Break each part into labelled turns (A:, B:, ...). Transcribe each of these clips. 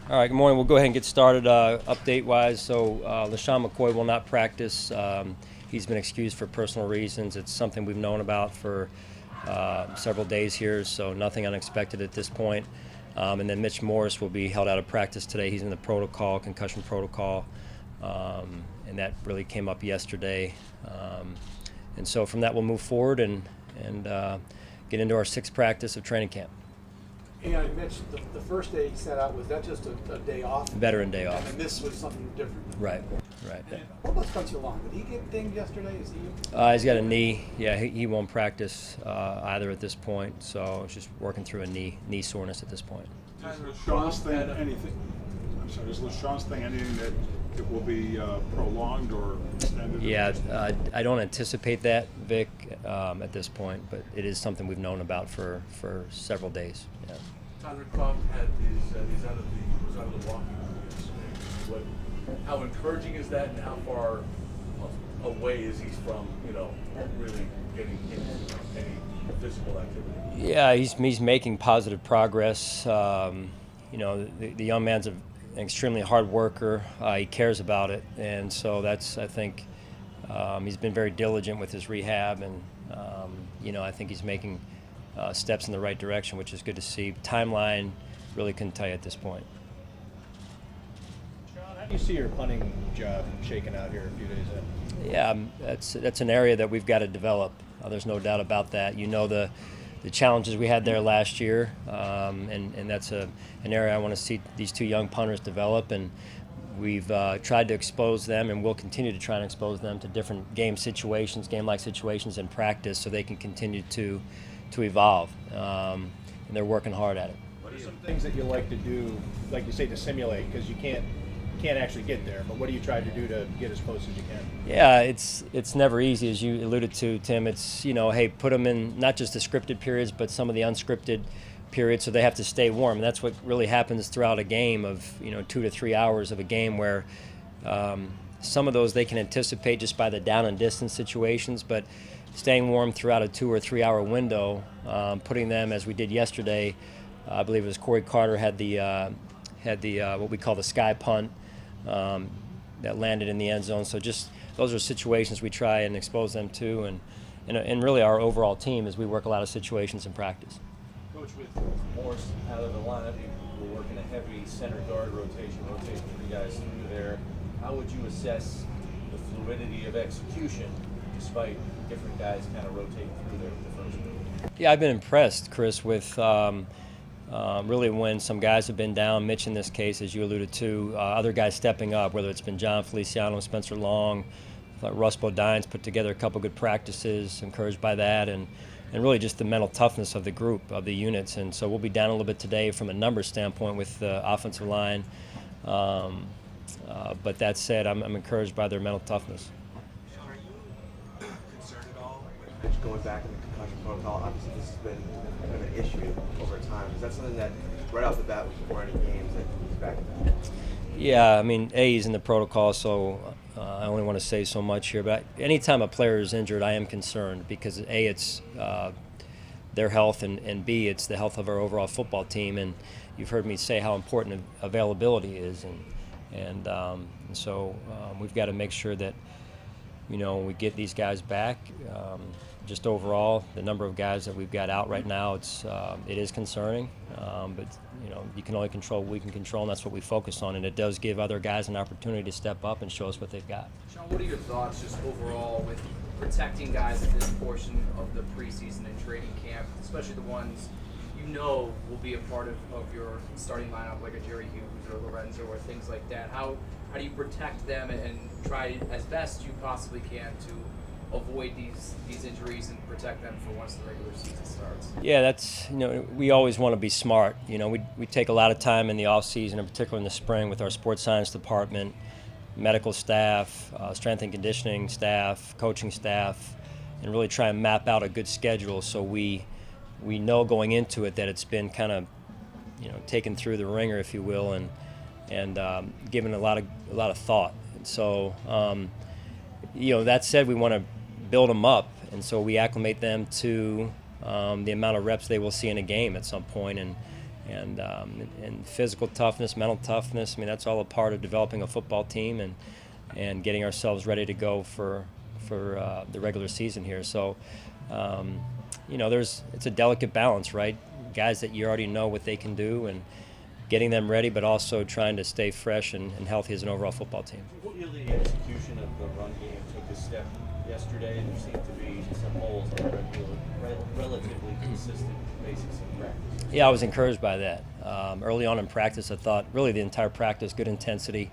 A: All right, good morning. We'll go ahead and get started update-wise. So LaShawn McCoy will not practice. He's been excused for personal reasons. It's something we've known about for several days here, so nothing unexpected at this point. And then Mitch Morse will be held out of practice today. He's in the protocol, concussion protocol, and that really came up yesterday. And so from that, we'll move forward and get into our sixth practice of training camp.
B: And Mitch, the first day he set out, was that just a day off?
A: Veteran day off.
B: And this was something different?
A: Right.
B: And what about Spencer Long? Did he get dinged yesterday? Is he?
A: He's got a knee. Yeah, he won't practice either at this point. So it's just working through a knee soreness at this point.
C: Does LaShawn's thing anything? I'm sorry. Is LaShawn's thing anything that it will be prolonged or extended?
A: Yeah, I don't anticipate that, Vic, at this point, but it is something we've known about for several days. Yeah.
D: Tyler Cobb was out of the walking yesterday. How encouraging is that, and how far away is he from really getting into any physical activity?
A: Yeah, he's making positive progress. The young man's an extremely hard worker. He cares about it, and so that's, I think, he's been very diligent with his rehab, and I think he's making steps in the right direction, which is good to see. Timeline, really couldn't tell you at this point.
E: Sean, how do you see your punting job shaking out here a few days in?
A: Yeah, that's an area that we've got to develop. There's no doubt about that. The challenges we had there last year, and that's an area I want to see these two young punters develop, and we've tried to expose them, and we'll continue to try and expose them to different game-like situations in practice so they can continue to evolve, and they're working hard at it.
E: What are some things that you like to do, like you say, to simulate, because you can't actually get there, but what do you try to do to get as close as you can?
A: Yeah, it's never easy, as you alluded to, Tim. It's, hey, put them in not just the scripted periods, but some of the unscripted periods, so they have to stay warm. And that's what really happens throughout a game of, 2 to 3 hours of a game, where some of those they can anticipate just by the down and distance situations, but staying warm throughout a 2 or 3 hour window, putting them, as we did yesterday, I believe it was Corey Carter had the what we call the sky punt, that landed in the end zone. So just those are situations we try and expose them to, and really our overall team as we work a lot of situations in practice.
F: Coach, with Morse out of the lineup, you were working a heavy center guard rotating 3 guys through there. How would you assess the fluidity of execution despite different guys kind of rotating through there with the first move?
A: Yeah, I've been impressed, Chris, with really when some guys have been down, Mitch in this case, as you alluded to, other guys stepping up, whether it's been John Feliciano, Spencer Long. I thought Russ Bodine's put together a couple good practices, encouraged by that, and really just the mental toughness of the group, of the units. And so we'll be down a little bit today from a numbers standpoint with the offensive line. But that said, I'm encouraged by their mental toughness.
G: Sean, are you concerned at all with Mitch going back in the concussion protocol? Obviously, this has been kind of an issue over time. Is that something that, right off the bat, before any games, that he's back in that?
A: Yeah, I mean, he's in the protocol, so I only want to say so much here. But anytime a player is injured, I am concerned because, A, it's their health, and B, it's the health of our overall football team. And you've heard me say how important availability is. And so we've got to make sure that, we get these guys back. Just overall, the number of guys that we've got out right now, it is concerning. But you can only control what we can control, and that's what we focus on. And it does give other guys an opportunity to step up and show us what they've got.
H: Sean, what are your thoughts just overall with protecting guys at this portion of the preseason and training camp, especially the ones will be a part of your starting lineup, like a Jerry Hughes or Lorenzo or things like that? How do you protect them and try as best you possibly can to avoid these injuries and protect them for once the regular season starts?
A: Yeah, that's, we always want to be smart. We take a lot of time in the off season, in particular in the spring, with our sports science department, medical staff, strength and conditioning staff, coaching staff, and really try and map out a good schedule so we know going into it that it's been kind of, taken through the ringer, if you will, and given a lot of thought. And so, that said, we want to build them up, and so we acclimate them to the amount of reps they will see in a game at some point, and and physical toughness, mental toughness. I mean, that's all a part of developing a football team and getting ourselves ready to go for the regular season here. So, it's a delicate balance, right? Guys that you already know what they can do and getting them ready, but also trying to stay fresh and healthy as an overall football team.
F: What really the execution of the run game took a step yesterday? There seemed to be some holes on a relatively consistent basis in practice.
A: Yeah, I was encouraged by that. Early on in practice, I thought really the entire practice, good intensity.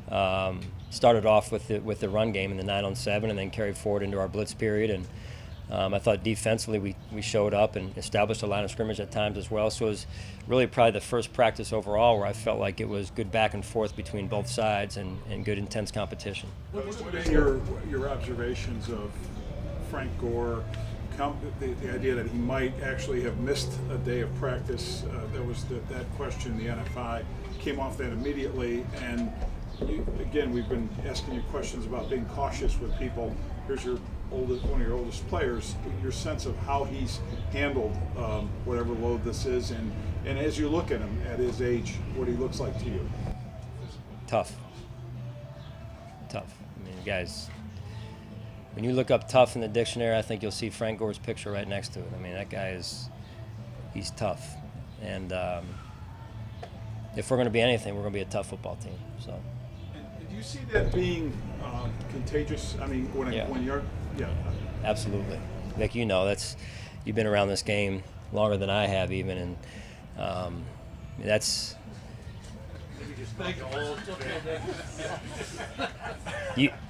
A: Started off with the run game in the 9-on-7 and then carried forward into our blitz period. And I thought defensively we showed up and established a line of scrimmage at times as well. So it was really probably the first practice overall where I felt like it was good back and forth between both sides and good intense competition.
C: What have been your observations of Frank Gore? The idea that he might actually have missed a day of practice, there was that question. The NFI came off that immediately, and again, we've been asking you questions about being cautious with people. Here's one of your oldest players. Your sense of how he's handled whatever load this is, and as you look at him at his age, what he looks like to you.
A: Tough. I mean, guys, when you look up tough in the dictionary, I think you'll see Frank Gore's picture right next to it. I mean, that guy he's tough. And if we're going to be anything, we're going to be a tough football team. So.
C: And do you see that being contagious? I mean, when you're,
A: Absolutely. Nick, you've been around this game longer than I have even, and that's.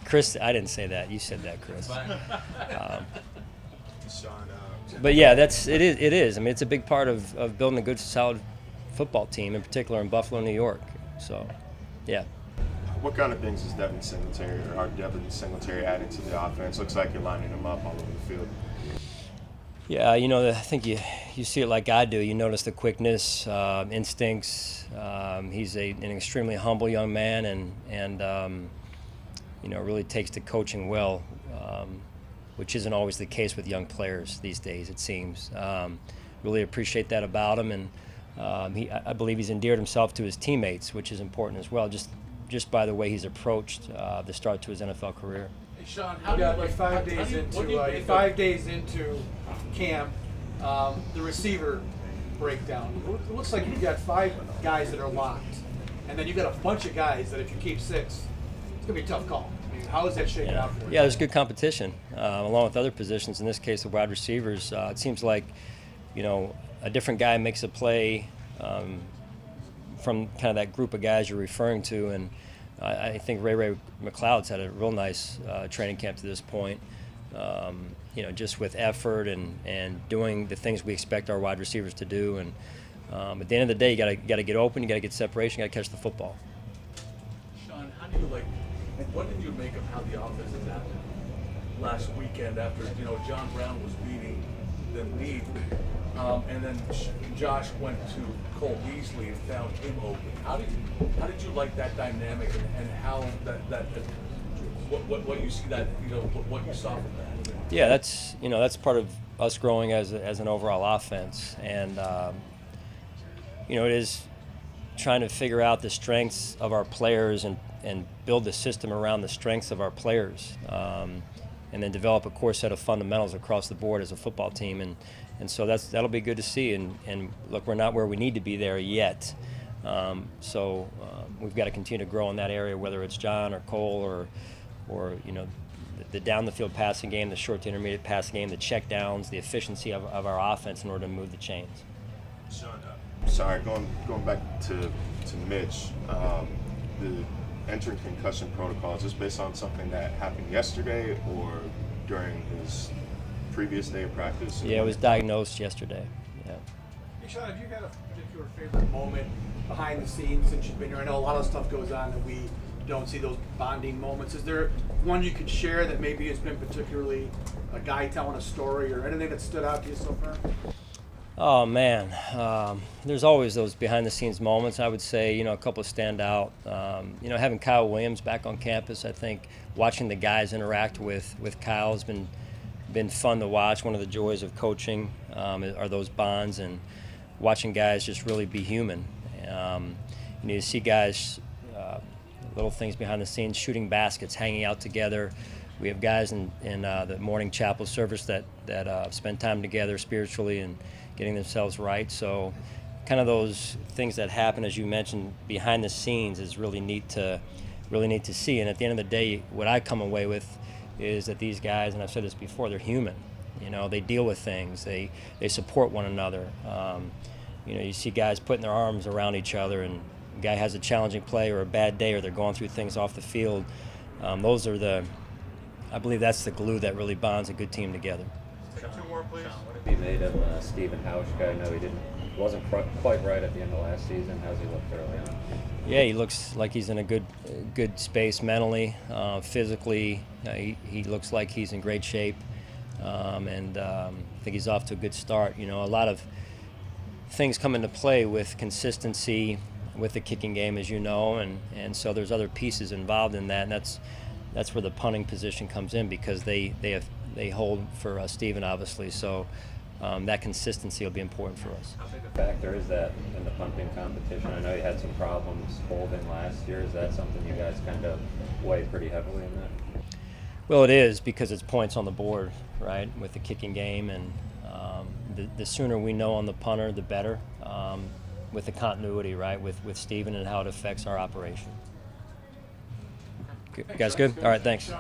A: Chris, I didn't say that. You said that, Chris. But yeah, it is. I mean, it's a big part of building a good, solid football team, in particular in Buffalo, New York. So, yeah.
I: What kind of things is Devin Singletary adding to the offense? Looks like you're lining him up all over the field.
A: Yeah, I think you see it like I do. You notice the quickness, instincts. He's an extremely humble young man, and really takes to coaching well, which isn't always the case with young players these days, it seems. Really appreciate that about him, and I believe he's endeared himself to his teammates, which is important as well, just by the way he's approached the start to his NFL career.
D: Hey, Sean,
B: You got like 5 days into camp, the receiver breakdown. It looks like you've got 5 guys that are locked, and then you've got a bunch of guys that if you keep 6, it's going to be a tough call. I mean, how is that shaking out for you?
A: Yeah, there's good competition, along with other positions. In this case, the wide receivers. It seems like, a different guy makes a play from kind of that group of guys you're referring to, and I think Ray McLeod's had a real nice training camp to this point. Just with effort and doing the things we expect our wide receivers to do. And at the end of the day, you got to get open, you got to get separation, you got to catch the football.
D: Sean, what did you make of how the offense adapted last weekend after John Brown was beating them deep, and then Josh went to Cole Beasley and found him open? How did you like that dynamic and how that what you see that what you saw from that?
A: Yeah, that's part of us growing as an overall offense, and it is trying to figure out the strengths of our players and build the system around the strengths of our players, and then develop a core set of fundamentals across the board as a football team, and so that'll be good to see. And look, we're not where we need to be there yet, so we've got to continue to grow in that area, whether it's John or Cole or the down the field passing game, the short to intermediate passing game, the check downs, the efficiency of our offense in order to move the chains.
I: Sean, sorry, going back to Mitch, the entering concussion protocol, is this based on something that happened yesterday or during his previous day of practice?
A: Yeah, it was diagnosed yesterday. Yeah.
B: Hey, Sean, have you got a particular favorite moment behind the scenes since you've been here? I know a lot of stuff goes on that we don't see, those bonding moments. Is there one you could share that maybe has been particularly a guy telling a story or anything that stood out to you so far?
A: Oh man, there's always those behind-the-scenes moments. I would say, a couple stand out. Having Kyle Williams back on campus, I think watching the guys interact with Kyle has been fun to watch. One of the joys of coaching are those bonds, and watching guys just really be human. You see guys, little things behind the scenes, shooting baskets, hanging out together. We have guys in the morning chapel service that spend time together spiritually and getting themselves right. So kind of those things that happen, as you mentioned, behind the scenes is really neat to see. And at the end of the day, what I come away with is that these guys, and I've said this before, they're human. You know, they deal with things. They support one another. You know, you see guys putting their arms around each other, and a guy has a challenging play or a bad day, or they're going through things off the field. Those are I believe that's the glue that really bonds a good team together.
J: Two more, please.
K: What have you made of Stephen Hausch? I know he wasn't quite right at the end of last season. How's he look early on?
A: Yeah, he looks like he's in a good space mentally, physically. He looks like he's in great shape, and I think he's off to a good start. You know, a lot of things come into play with consistency with the kicking game, as you know, and so there's other pieces involved in that, and that's where the punting position comes in, because they hold for Stephen, obviously. So that consistency will be important for us.
K: How big a factor is that in the punting competition? I know you had some problems holding last year. Is that something you guys kind of weigh pretty heavily in that?
A: Well, it is, because it's points on the board, right, with the kicking game, and the sooner we know on the punter, the better, with the continuity, right, with Stephen and how it affects our operation. Good. You guys good? All right, thanks.